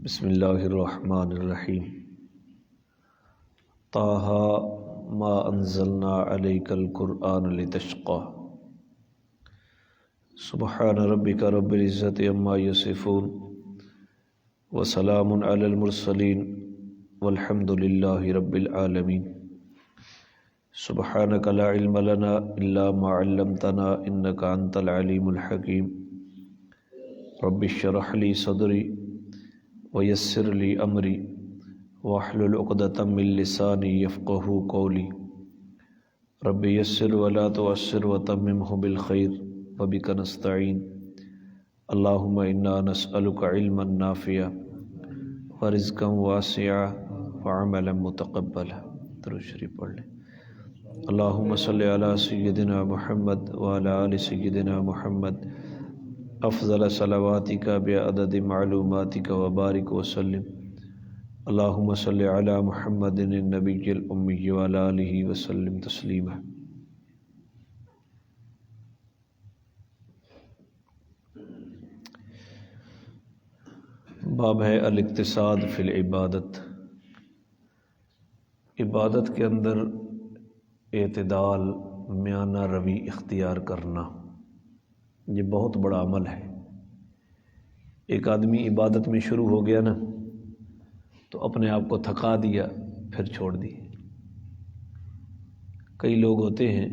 بسم اللہ الرحمن الرحیم طٰہٰ ما انزلنا علیک القرآن لتشقى سبحان ربک رب العزۃ عما یصفون وسلام علی المرسلین والحمد للہ رب العالمین سبحانک لا علم لنا الا ما علمتنا انک انت العلیم الحکیم رب اشرح لی صدری ویسر لی امری واحلل عقدۃ من لسانی یفقہوا قولی رب یسر ولا تعسر وتممہ بالخیر وبک نستعین اللہم انا نسألک علما نافعا ورزقا واسعا وعملا متقبلا۔ درود شریف پڑھ لیں۔ اللہم صلی علی سیدنا محمد وعلی آل سیدنا محمد افضل صلواتک بعدد معلوماتک وبارک وسلم۔ اللہم صلی علی محمد النبی الامی وعلی آلہ وسلم تسلیما۔ باب ہے الاقتصاد فی العبادت، عبادت کے اندر اعتدال، میانہ روی اختیار کرنا، یہ بہت بڑا عمل ہے۔ ایک آدمی عبادت میں شروع ہو گیا نا تو اپنے آپ کو تھکا دیا، پھر چھوڑ دی۔ کئی لوگ ہوتے ہیں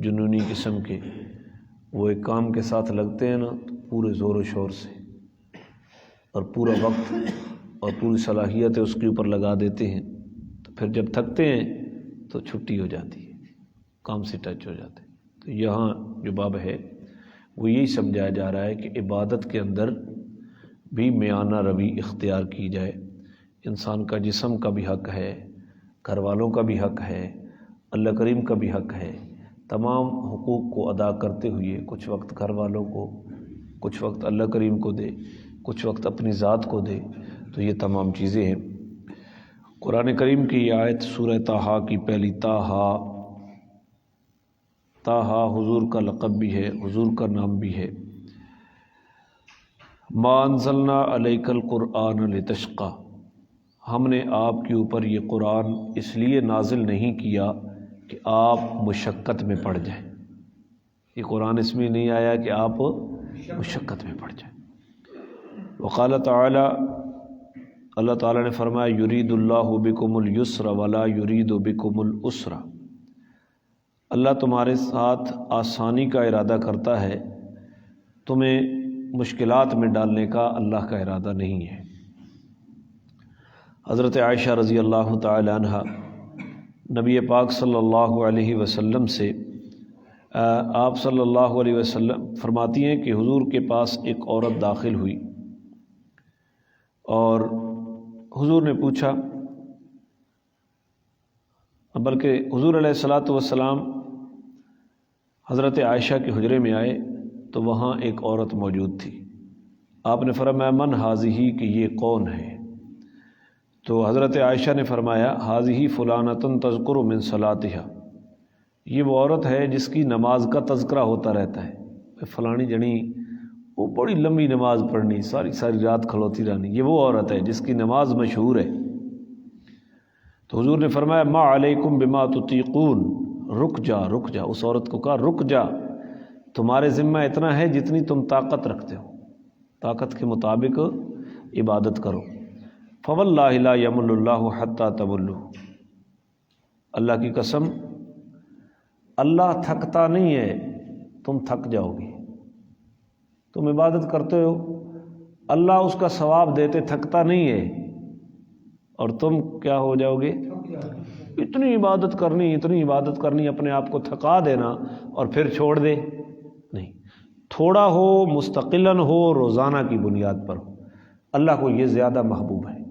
جنونی قسم کے، وہ ایک کام کے ساتھ لگتے ہیں نا تو پورے زور و شور سے اور پورا وقت اور پوری صلاحیت اس کے اوپر لگا دیتے ہیں، تو پھر جب تھکتے ہیں تو چھٹی ہو جاتی ہے، کام سے ٹچ ہو جاتے ہیں۔ تو یہاں جو باب ہے وہ یہی سمجھایا جا رہا ہے کہ عبادت کے اندر بھی میانہ روی اختیار کی جائے۔ انسان کا جسم کا بھی حق ہے، گھر والوں کا بھی حق ہے، اللہ کریم کا بھی حق ہے۔ تمام حقوق کو ادا کرتے ہوئے کچھ وقت گھر والوں کو، کچھ وقت اللہ کریم کو دے، کچھ وقت اپنی ذات کو دے، تو یہ تمام چیزیں ہیں۔ قرآن کریم کی یہ آیت سورہ طٰہٰ کی پہلی طٰہٰ حضور کا لقب بھی ہے، حضور کا نام بھی ہے۔ ما انزلنا علیک القرآن لتشقى، ہم نے آپ کے اوپر یہ قرآن اس لیے نازل نہیں کیا کہ آپ مشقت میں پڑ جائیں۔ یہ قرآن اس میں نہیں آیا کہ آپ مشقت میں پڑ جائیں۔ وقال تعالی، اللہ تعالیٰ نے فرمایا یرید اللہ بکم الیسر ولا یرید بکم العسر، اللہ تمہارے ساتھ آسانی کا ارادہ کرتا ہے، تمہیں مشکلات میں ڈالنے کا اللہ کا ارادہ نہیں ہے۔ حضرت عائشہ رضی اللہ تعالی عنہ نبی پاک صلی اللہ علیہ وسلم سے آپ صلی اللہ علیہ وسلم فرماتی ہیں کہ حضور کے پاس ایک عورت داخل ہوئی اور حضور نے پوچھا، بلکہ حضور علیہ الصلاۃ والسلام حضرت عائشہ کے حجرے میں آئے تو وہاں ایک عورت موجود تھی۔ آپ نے فرمایا من ہذہ، کہ یہ کون ہے؟ تو حضرت عائشہ نے فرمایا ہذہ فلانۃ تذکر من صلاتها، یہ وہ عورت ہے جس کی نماز کا تذکرہ ہوتا رہتا ہے۔ فلانی جنی وہ بڑی لمبی نماز پڑھنی، ساری رات کھلوتی رہنی، یہ وہ عورت ہے جس کی نماز مشہور ہے۔ تو حضور نے فرمایا ما علیکم بما تطیقون، رک جا رک جا، اس عورت کو کہا رک جا، تمہارے ذمہ اتنا ہے جتنی تم طاقت رکھتے ہو، طاقت کے مطابق عبادت کرو۔ فواللہ لا یمل اللہ حتی تملوا، اللہ کی قسم اللہ تھکتا نہیں ہے، تم تھک جاؤ گے۔ تم عبادت کرتے ہو، اللہ اس کا ثواب دیتے تھکتا نہیں ہے، اور تم کیا ہو جاؤ گے؟ اتنی عبادت کرنی، اپنے آپ کو تھکا دینا اور پھر چھوڑ دے، نہیں۔ تھوڑا ہو، مستقلاً ہو، روزانہ کی بنیاد پر ہو، اللہ کو یہ زیادہ محبوب ہے۔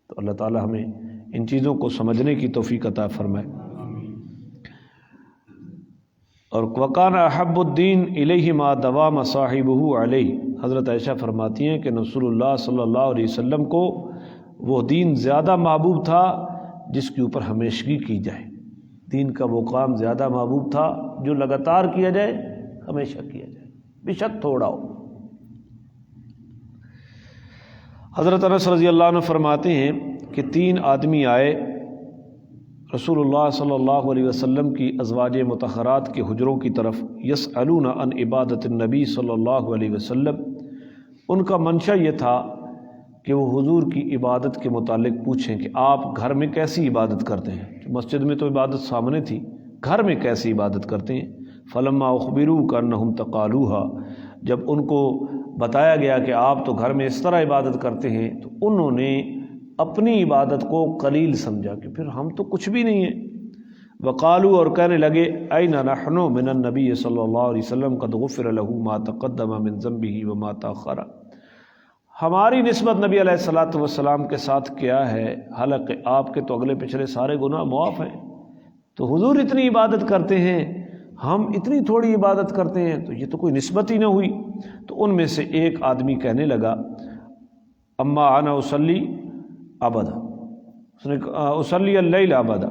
تو اللہ تعالی ہمیں ان چیزوں کو سمجھنے کی توفیق عطا فرمائے۔ اور وَكَانَ أَحَبُّ الدِّينِ إِلَيْهِ مَا دَوَامَ صَاحِبُهُ عَلَيْهِ، حضرت عائشہ فرماتی ہیں کہ رسول اللہ صلی اللہ علیہ وسلم کو وہ دین زیادہ محبوب تھا جس کے اوپر ہمیشگی کی جائے۔ دین کا وہ کام زیادہ محبوب تھا جو لگاتار کیا جائے، ہمیشہ کیا جائے، بے شک تھوڑا ہو۔ حضرت انس رضی اللہ عنہ فرماتے ہیں کہ 3 آدمی آئے رسول اللہ صلی اللہ علیہ وسلم کی ازواج مطہرات کے حجروں کی طرف، یسألون عن عبادت النبی صلی اللہ علیہ وسلم، ان کا منشا یہ تھا کہ وہ حضور کی عبادت کے متعلق پوچھیں کہ آپ گھر میں کیسی عبادت کرتے ہیں۔ مسجد میں تو عبادت سامنے تھی، گھر میں کیسی عبادت کرتے ہیں۔ فلما اخبروا کانہم تقالوہا، جب ان کو بتایا گیا کہ آپ تو گھر میں اس طرح عبادت کرتے ہیں تو انہوں نے اپنی عبادت کو قلیل سمجھا کہ پھر ہم تو کچھ بھی نہیں ہیں۔ وقالوا، اور کہنے لگے، این نحن من النبی صلی اللہ علیہ وسلم قد غفر له ما تقدم من ذنبه وما تاخر، ہماری نسبت نبی علیہ الصلوۃ والسلام کے ساتھ کیا ہے، حالانکہ آپ کے تو اگلے پچھلے سارے گناہ معاف ہیں، تو حضور اتنی عبادت کرتے ہیں، ہم اتنی تھوڑی عبادت کرتے ہیں، تو یہ تو کوئی نسبت ہی نہ ہوئی۔ تو ان میں سے ایک آدمی کہنے لگا، اما انا اصلی ابدا، اس نے اصلی اللیل ابدا،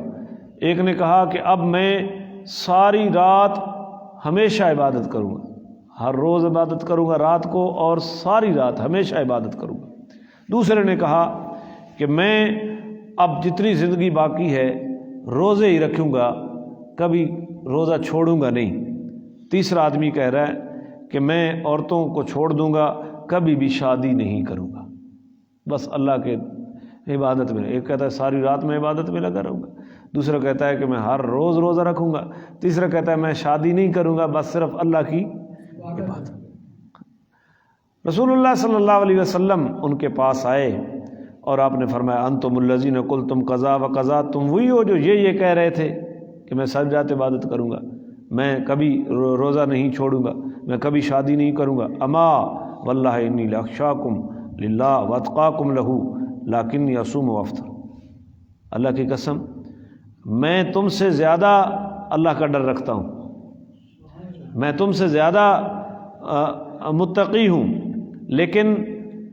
ایک نے کہا کہ اب میں ساری رات ہمیشہ عبادت کروں گا، ہر روز عبادت کروں گا رات کو، اور ساری رات ہمیشہ عبادت کروں گا۔ دوسرے نے کہا کہ میں اب جتنی زندگی باقی ہے روزے ہی رکھوں گا، کبھی روزہ چھوڑوں گا نہیں۔ تیسرا آدمی کہہ رہا ہے کہ میں عورتوں کو چھوڑ دوں گا، کبھی بھی شادی نہیں کروں گا، بس اللہ کے عبادت میں۔ ایک کہتا ہے ساری رات میں عبادت میں لگا رہوں گا، دوسرا کہتا ہے کہ میں ہر روز روزہ رکھوں گا، تیسرا کہتا ہے میں شادی نہیں کروں گا، بس صرف اللہ کی عبادت۔ رسول اللہ صلی اللہ علیہ وسلم ان کے پاس آئے اور آپ نے فرمایا، انتم الذین قلتم قضا و قضا، تم وہی ہو جو یہ کہہ رہے تھے کہ میں ساری رات عبادت کروں گا، میں کبھی روزہ نہیں چھوڑوں گا، میں کبھی شادی نہیں کروں گا۔ اما واللہ انی لاخشاکم للہ واتقاکم لہ لیکنی اصوم وافطر، اللہ کی قسم میں تم سے زیادہ اللہ کا ڈر رکھتا ہوں، میں تم سے زیادہ متقی ہوں، لیکن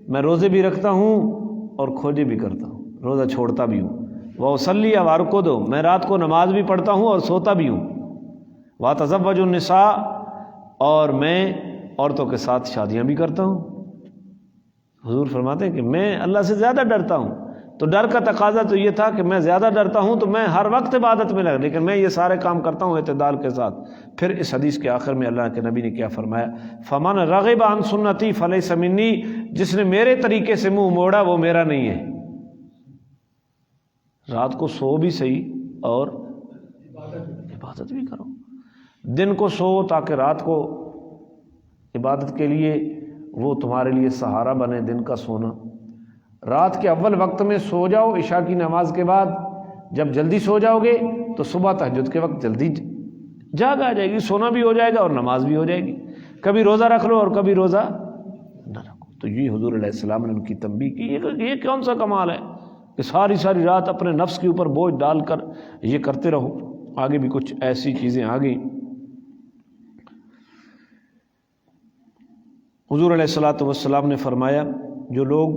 میں روزے بھی رکھتا ہوں اور کھوجے بھی کرتا ہوں، روزہ چھوڑتا بھی ہوں۔ وأصلی وأرقد، میں رات کو نماز بھی پڑھتا ہوں اور سوتا بھی ہوں۔ وأتزوج النساء، اور میں عورتوں کے ساتھ شادیاں بھی کرتا ہوں۔ حضور فرماتے ہیں کہ میں اللہ سے زیادہ ڈرتا ہوں، تو ڈر کا تقاضا تو یہ تھا کہ میں زیادہ ڈرتا ہوں تو میں ہر وقت عبادت میں لگا، لیکن میں یہ سارے کام کرتا ہوں اعتدال کے ساتھ۔ پھر اس حدیث کے آخر میں اللہ کے نبی نے کیا فرمایا، فمن رغب عن سنتی فلیس منی، جس نے میرے طریقے سے منہ موڑا وہ میرا نہیں ہے۔ رات کو سو بھی صحیح اور عبادت بھی کرو، دن کو سو تاکہ رات کو عبادت کے لیے وہ تمہارے لیے سہارا بنے۔ دن کا سونا، رات کے اول وقت میں سو جاؤ عشاء کی نماز کے بعد، جب جلدی سو جاؤ گے تو صبح تہجد کے وقت جلدی جاگ آ جائے گی، سونا بھی ہو جائے گا اور نماز بھی ہو جائے گی۔ کبھی روزہ رکھ لو اور کبھی روزہ نہ رکھو۔ تو یہ حضور علیہ السلام نے ان کی تنبیہ کی، یہ کون سا کمال ہے کہ ساری رات اپنے نفس کے اوپر بوجھ ڈال کر یہ کرتے رہو۔ آگے بھی کچھ ایسی چیزیں آ گئیں۔ حضور علیہ الصلوۃ والسلام نے فرمایا، جو لوگ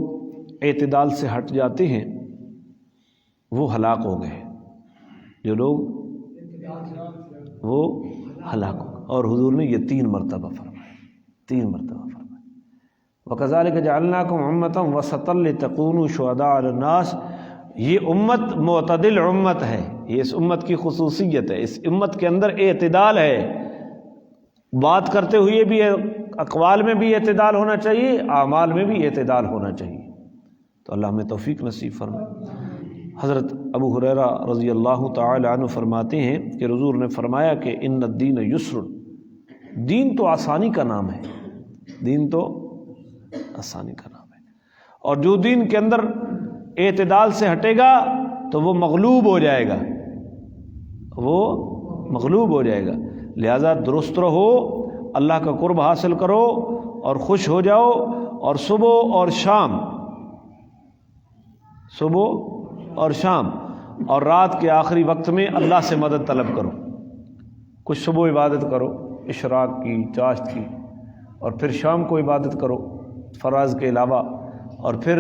اعتدال سے ہٹ جاتے ہیں وہ ہلاک ہو گئے، جو لوگ وہ ہلاک ہو گئے۔ اور حضور نے یہ 3 مرتبہ فرمایا، 3 مرتبہ فرمایا۔ وَكَذَلِكَ جَعَلْنَاكُمْ أُمَّةً وَسَطًا لِتَكُونُوا شُهَدَاءَ عَلَى النَّاسِ، یہ امت معتدل امت ہے، یہ اس امت کی خصوصیت ہے۔ اس امت کے اندر اعتدال ہے، بات کرتے ہوئے بھی اقوال میں بھی اعتدال ہونا چاہیے، اعمال میں بھی اعتدال ہونا چاہیے۔ تو اللہ ہمیں توفیق نصیب فرمائے۔ حضرت ابو ہریرہ رضی اللہ تعالی عنہ فرماتے ہیں کہ حضور نے فرمایا کہ ان الدین یسر، دین تو آسانی کا نام ہے، دین تو آسانی کا نام ہے، اور جو دین کے اندر اعتدال سے ہٹے گا تو وہ مغلوب ہو جائے گا، وہ مغلوب ہو جائے گا۔ لہذا درست رہو، اللہ کا قرب حاصل کرو اور خوش ہو جاؤ، اور صبح اور شام اور رات کے آخری وقت میں اللہ سے مدد طلب کرو۔ کچھ صبح عبادت کرو اشراق کی، چاشت کی، اور پھر شام کو عبادت کرو فرائض کے علاوہ، اور پھر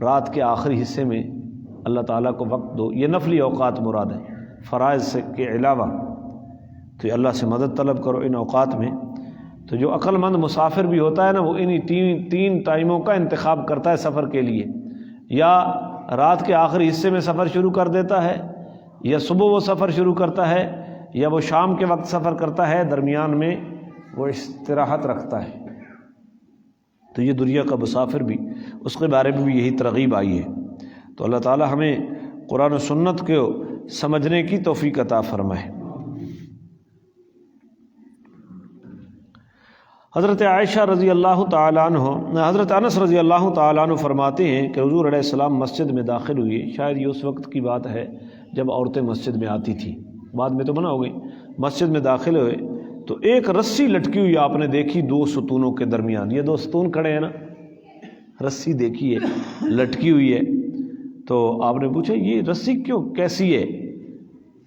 رات کے آخری حصے میں اللہ تعالیٰ کو وقت دو۔ یہ نفلی اوقات مراد ہیں، فرائض کے علاوہ تو اللہ سے مدد طلب کرو ان اوقات میں۔ تو جو عقل مند مسافر بھی ہوتا ہے نا، وہ انہی تین ٹائموں کا انتخاب کرتا ہے سفر کے لیے، یا رات کے آخری حصے میں سفر شروع کر دیتا ہے، یا صبح وہ سفر شروع کرتا ہے، یا وہ شام کے وقت سفر کرتا ہے، درمیان میں وہ استراحت رکھتا ہے۔ تو یہ دنیا کا مسافر بھی، اس کے بارے میں بھی یہی ترغیب آئی ہے۔ تو اللہ تعالی ہمیں قرآن و سنت کو سمجھنے کی توفیق عطا فرمائے۔ حضرت عائشہ رضی اللہ تعالیٰ عنہ، حضرت انس رضی اللہ تعالیٰ عنہ فرماتے ہیں کہ حضور علیہ السلام مسجد میں داخل ہوئے، شاید یہ اس وقت کی بات ہے جب عورتیں مسجد میں آتی تھیں، بعد میں تو منع ہو گئی۔ مسجد میں داخل ہوئے تو ایک رسی لٹکی ہوئی آپ نے دیکھی دو ستونوں کے درمیان، یہ دو ستون کھڑے ہیں نا، رسی دیکھی ہے لٹکی ہوئی ہے۔ تو آپ نے پوچھا یہ رسی کیوں، کیسی ہے؟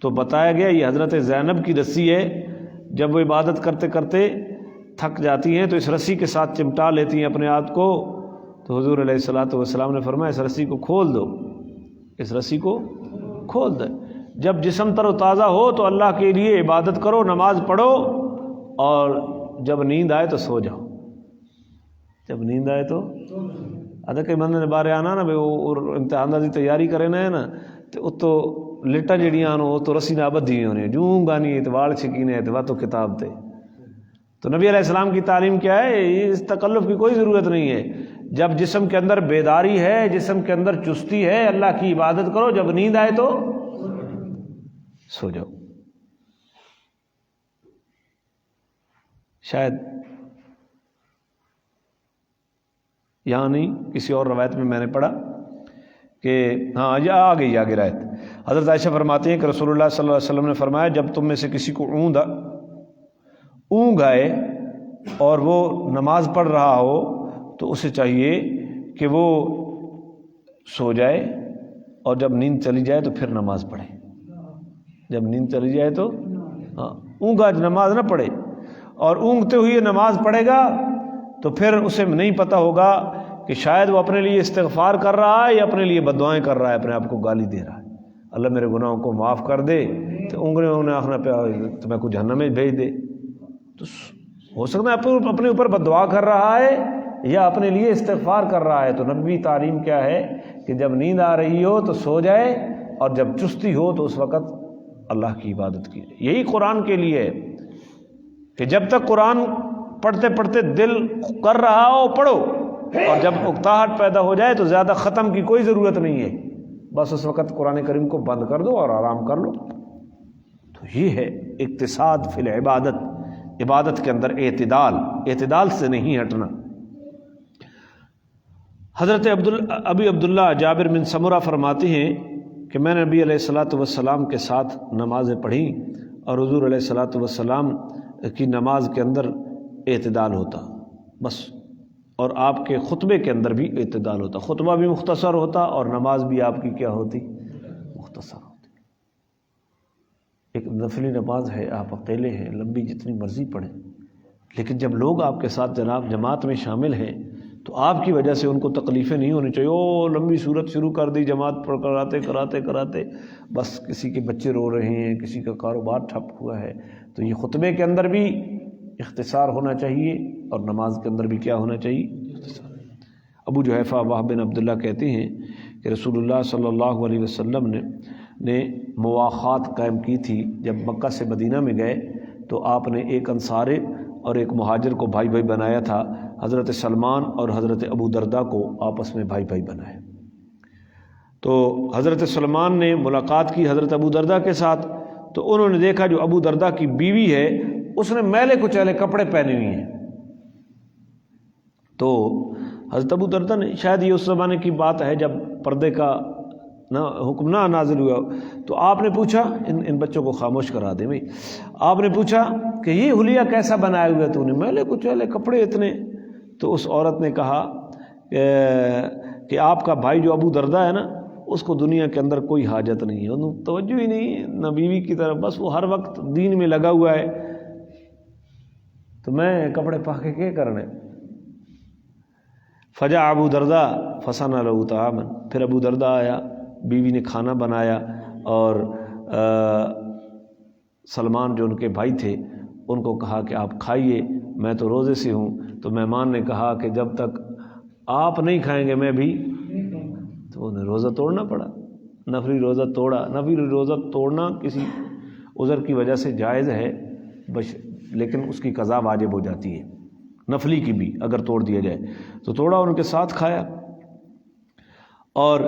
تو بتایا گیا یہ حضرت زینب کی رسی ہے، جب وہ عبادت کرتے کرتے تھک جاتی ہیں تو اس رسی کے ساتھ چمٹا لیتی ہیں اپنے ہاتھ کو۔ تو حضور علیہ الصلوۃ والسلام نے فرمایا اس رسی کو کھول دو، اس رسی کو کھول دے۔ جب جسم تر و تازہ ہو تو اللہ کے لیے عبادت کرو، نماز پڑھو، اور جب نیند آئے تو سو جاؤ، جب نیند آئے تو ادا کہ من نے بارے آنا نا اور امتحان دی تیاری کرے نا ہے نا، تو اتو لٹا جڑیاں نو تو رسی نہ بدھی ہونے جوں گانی ہے تو وال چھکینے ہے تو کتاب تے۔ تو نبی علیہ السلام کی تعلیم کیا ہے؟ اس تکلف کی کوئی ضرورت نہیں ہے۔ جب جسم کے اندر بیداری ہے، جسم کے اندر چستی ہے، اللہ کی عبادت کرو، جب نیند آئے تو سو جاؤ۔ شاید یہاں نہیں، کسی اور روایت میں میں نے پڑھا کہ ہاں یہ آ گئی آگے روایت۔ حضرت عائشہ فرماتی ہیں کہ رسول اللہ صلی اللہ علیہ وسلم نے فرمایا جب تم میں سے کسی کو اونگ آئے اور وہ نماز پڑھ رہا ہو تو اسے چاہیے کہ وہ سو جائے، اور جب نیند چلی جائے تو پھر نماز پڑھے۔ جب نیند چلی جائے تو اونگا نماز نہ پڑھے، اور اونگتے ہوئے نماز پڑھے گا تو پھر اسے نہیں پتہ ہوگا کہ شاید وہ اپنے لیے استغفار کر رہا ہے یا اپنے لیے بددعائیں کر رہا ہے، اپنے آپ کو گالی دے رہا ہے، اللہ میرے گناہوں کو معاف کر دے، تو انہیں آخنا پہ تو میں کو جہنم میں بھیج دے۔ تو ہو سکتا ہے اپنے اوپر بددعا کر رہا ہے یا اپنے لیے استغفار کر رہا ہے۔ تو نبوی تعلیم کیا ہے کہ جب نیند آ رہی ہو تو سو جائے، اور جب چستی ہو تو اس وقت اللہ کی عبادت کی۔ یہی قرآن کے لیے ہے کہ جب تک قرآن پڑھتے پڑھتے دل کر رہا ہو پڑھو، اور جب اکتاہٹ پیدا ہو جائے تو زیادہ ختم کی کوئی ضرورت نہیں ہے، بس اس وقت قرآن کریم کو بند کر دو اور آرام کر لو۔ تو یہ ہے اقتصاد فی العبادت، عبادت کے اندر اعتدال سے نہیں ہٹنا۔ حضرت ابی عبداللہ جابر بن سمرہ فرماتے ہیں کہ میں نے نبی علیہ الصلوۃ والسلام کے ساتھ نمازیں پڑھیں، اور حضور علیہ الصلوۃ والسلام کی نماز کے اندر اعتدال ہوتا بس، اور آپ کے خطبے کے اندر بھی اعتدال ہوتا، خطبہ بھی مختصر ہوتا اور نماز بھی آپ کی کیا ہوتی؟ مختصر ہوتی۔ ایک نفلی نماز ہے، آپ اکیلے ہیں، لمبی جتنی مرضی پڑھیں، لیکن جب لوگ آپ کے ساتھ جناب جماعت میں شامل ہیں تو آپ کی وجہ سے ان کو تکلیفیں نہیں ہونی چاہیے۔ او لمبی صورت شروع کر دی، جماعت پڑھ کراتے بس کسی کے بچے رو رہے ہیں، کسی کا کاروبار ٹھپ ہوا ہے۔ تو یہ خطبے کے اندر بھی اختصار ہونا چاہیے، اور نماز کے اندر بھی کیا ہونا چاہیے؟ اختصار۔ ابو جحیفہ وہب بن عبداللہ کہتے ہیں کہ رسول اللہ صلی اللہ علیہ وسلم نے مواخات قائم کی تھی۔ جب مکہ سے مدینہ میں گئے تو آپ نے ایک انصاری اور ایک مہاجر کو بھائی بھائی بنایا تھا، حضرت سلمان اور حضرت ابو دردہ کو آپس میں بھائی بھائی بنایا۔ تو حضرت سلمان نے ملاقات کی حضرت ابو دردہ کے ساتھ، تو انہوں نے دیکھا جو ابو دردہ کی بیوی ہے اس نے میلے کچیلے کپڑے پہنے ہوئے ہیں۔ تو حضرت ابو دردہ نے، شاید یہ اس زمانے کی بات ہے جب پردے کا حکم نہ نازل ہوا، تو آپ نے پوچھا، ان بچوں کو خاموش کرا دیں بھائی، آپ نے پوچھا کہ یہ حلیہ کیسا بنایا ہوا ہے تو نے؟ میلے کچیلے کپڑے اتنے۔ تو اس عورت نے کہا کہ آپ کا بھائی جو ابو دردہ ہے نا، اس کو دنیا کے اندر کوئی حاجت نہیں ہے، انہوں توجہ ہی نہیں نہ بیوی کی طرف، بس وہ ہر وقت دین میں لگا ہوا ہے، تو میں کپڑے پا کے کیا کرنے؟ فجا ابو دردہ فصنع له طعاما، پھر ابو دردہ آیا، بیوی نے کھانا بنایا، اور سلمان جو ان کے بھائی تھے ان کو کہا کہ آپ کھائیے، میں تو روزے سے ہوں۔ تو مہمان نے کہا کہ جب تک آپ نہیں کھائیں گے میں بھی، تو انہیں روزہ توڑنا پڑا، نفلی روزہ توڑا۔ نفلی روزہ توڑنا کسی عذر کی وجہ سے جائز ہے، لیکن اس کی قضا واجب ہو جاتی ہے، نفلی کی بھی اگر توڑ دیا جائے تو توڑا، ان کے ساتھ کھایا۔ اور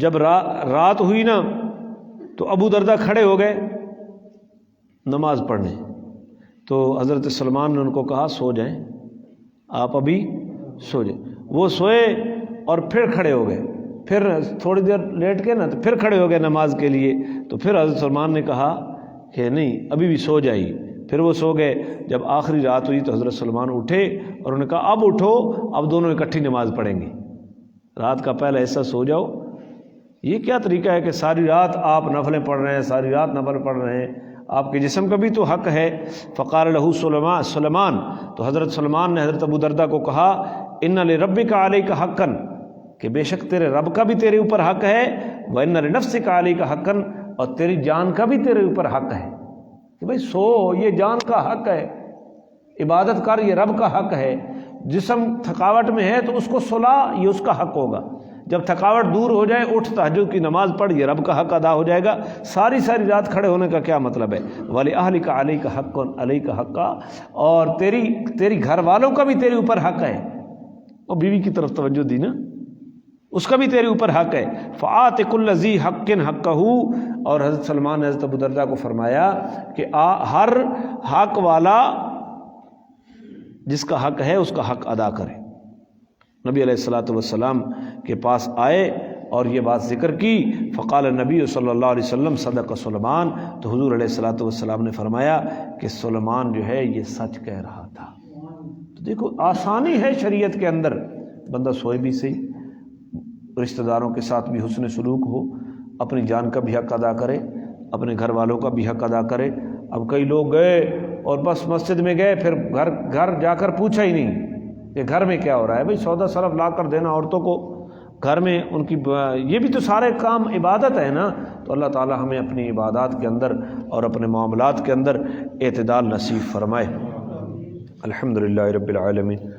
جب رات ہوئی نا تو ابو دردہ کھڑے ہو گئے نماز پڑھنے، تو حضرت سلمان نے ان کو کہا سو جائیں، آپ ابھی سو جائیں۔ وہ سوئے اور پھر کھڑے ہو گئے، پھر تھوڑی دیر لیٹ کے نا تو پھر کھڑے ہو گئے نماز کے لیے۔ تو پھر حضرت سلمان نے کہا کہ نہیں ابھی بھی سو جائیے، پھر وہ سو گئے۔ جب آخری رات ہوئی تو حضرت سلمان اٹھے اور انہوں نے کہا اب اٹھو، اب دونوں اکٹھی نماز پڑھیں گے، رات کا پہلا حصہ سو جاؤ۔ یہ کیا طریقہ ہے کہ ساری رات آپ نفلیں پڑھ رہے ہیں، ساری رات نفل پڑھ رہے ہیں، آپ کے جسم کا بھی تو حق ہے۔ فقال لہ سلمان، تو حضرت سلمان نے حضرت ابو دردہ کو کہا ان لربک علیک حقا، کہ بے شک تیرے رب کا بھی تیرے اوپر حق ہے، وان لنفسک علیک حقا، اور تیری جان کا بھی تیرے اوپر حق ہے، کہ بھائی سو، یہ جان کا حق ہے، عبادت کر، یہ رب کا حق ہے۔ جسم تھکاوٹ میں ہے تو اس کو سلا، یہ اس کا حق ہوگا۔ جب تھکاوٹ دور ہو جائے اٹھ تہجد کی نماز پڑھ، یہ رب کا حق ادا ہو جائے گا۔ ساری رات کھڑے ہونے کا کیا مطلب ہے؟ وَلِأَهْلِكَ عَلَيْكَ حَقٌّ عَلَيْكَ حَقًّا، اور تیری گھر والوں کا بھی تیرے اوپر حق ہے۔ اور بیوی کی طرف توجہ دی نا، اس کا بھی تیرے اوپر حق ہے۔ فَآتِ كُلَّ ذِي حَقٍّ حَقَّهُ، اور حضرت سلمان نے حضرت ابو دردہ کو فرمایا کہ ہر حق والا جس کا حق ہے اس کا حق ادا کرے۔ نبی علیہ الصلوۃ والسلام کے پاس آئے اور یہ بات ذکر کی۔ فقال نبی صلی اللہ علیہ وسلم صدق سلمان، تو حضور علیہ الصلوۃ والسلام نے فرمایا کہ سلمان جو ہے یہ سچ کہہ رہا تھا۔ تو دیکھو آسانی ہے شریعت کے اندر، بندہ سوئے بھی صحیح، رشتہ داروں کے ساتھ بھی حسن سلوک ہو، اپنی جان کا بھی حق ادا کرے، اپنے گھر والوں کا بھی حق ادا کرے۔ اب کئی لوگ گئے اور بس مسجد میں گئے، پھر گھر جا کر پوچھا ہی نہیں کہ گھر میں کیا ہو رہا ہے۔ بھئی سودا صرف لا کر دینا عورتوں کو گھر میں، ان کی یہ بھی تو سارے کام عبادت ہے نا۔ تو اللہ تعالی ہمیں اپنی عبادات کے اندر اور اپنے معاملات کے اندر اعتدال نصیب فرمائے۔ الحمدللہ رب العالمین۔